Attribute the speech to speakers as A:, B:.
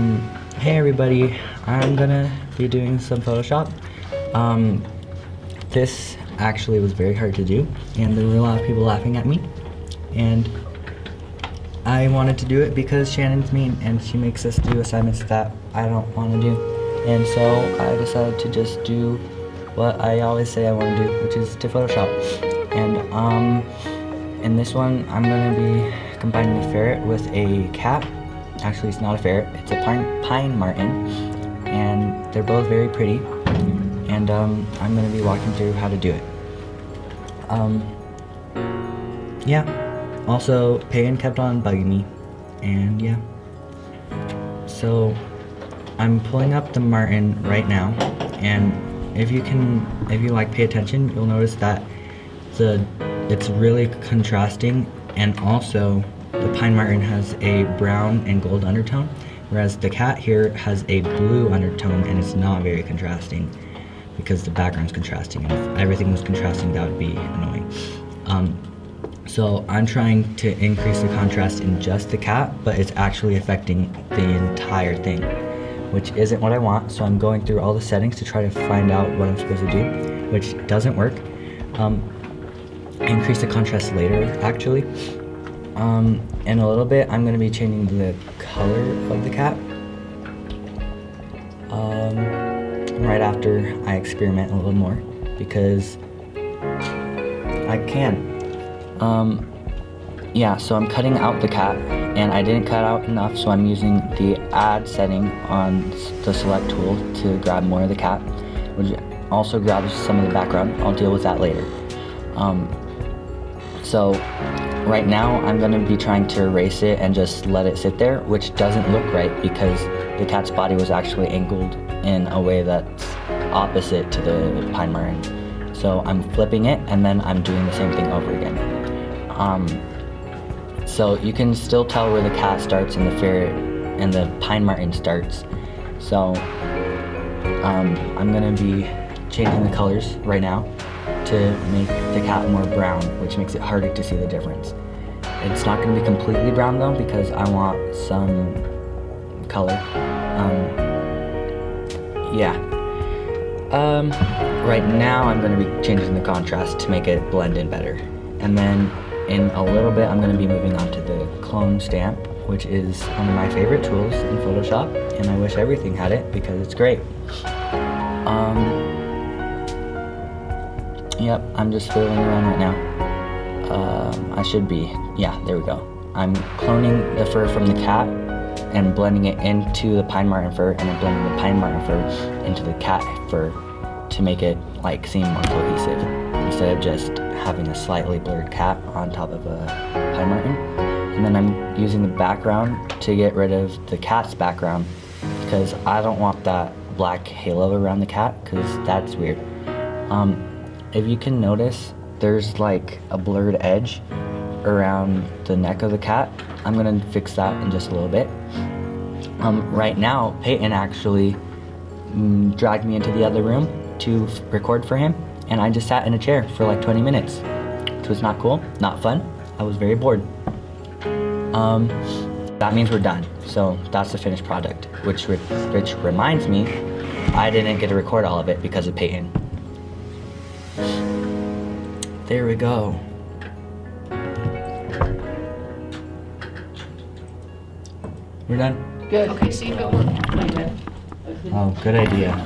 A: Hey everybody, I'm gonna be doing some Photoshop. This actually was very hard to do, and there were a lot of people laughing at me, and I wanted to do it because Shannon's mean and she makes us do assignments that I don't want to do, and so I decided to just do what I always say I want to do, which is to Photoshop. And in this one I'm gonna be combining a ferret with a cat. Actually, it's not a ferret, it's a pine marten, and they're both very pretty, and I'm going to be walking through how to do it. Yeah, also Peyton kept on bugging me, and yeah. So I'm pulling up the marten right now, and if you pay attention, you'll notice that it's really contrasting, and also the pine marten has a brown and gold undertone, whereas the cat here has a blue undertone, and it's not very contrasting because the background's contrasting, and if everything was contrasting that would be annoying. So I'm trying to increase the contrast in just the cat, but it's actually affecting the entire thing, which isn't what I want, so I'm going through all the settings to try to find out what I'm supposed to do, which doesn't work. Increase the contrast later, actually. In a little bit, I'm going to be changing the color of the cat. Right after I experiment a little more, because I can. Yeah, so I'm cutting out the cat, and I didn't cut out enough, so I'm using the add setting on the select tool to grab more of the cat, which also grabs some of the background. I'll deal with that later. So right now I'm going to be trying to erase it and just let it sit there, which doesn't look right because the cat's body was actually angled in a way that's opposite to the pine marten. So I'm flipping it, and then I'm doing the same thing over again. So you can still tell where the cat starts and the ferret and the pine marten starts. So I'm going to be changing the colors right now to make the cat more brown, which makes it harder to see the difference. It's not going to be completely brown though, because I want some color. Right now I'm going to be changing the contrast to make it blend in better. And then in a little bit I'm going to be moving on to the clone stamp, which is one of my favorite tools in Photoshop, and I wish everything had it because it's great. Yep, I'm just fiddling around right now. I should be, yeah, there we go. I'm cloning the fur from the cat and blending it into the pine marten fur, and then blending the pine marten fur into the cat fur to make it like seem more cohesive, instead of just having a slightly blurred cat on top of a pine marten. And then I'm using the background to get rid of the cat's background, because I don't want that black halo around the cat, because that's weird. If you can notice, there's like a blurred edge around the neck of the cat. I'm gonna fix that in just a little bit. Right now, Peyton actually dragged me into the other room to record for him, and I just sat in a chair for like 20 minutes, which was not cool, not fun. I was very bored. That means we're done. So that's the finished product, which reminds me, I didn't get to record all of it because of Peyton. There we go. We're done?
B: Good. Okay, see if it worked.
A: Oh, good idea.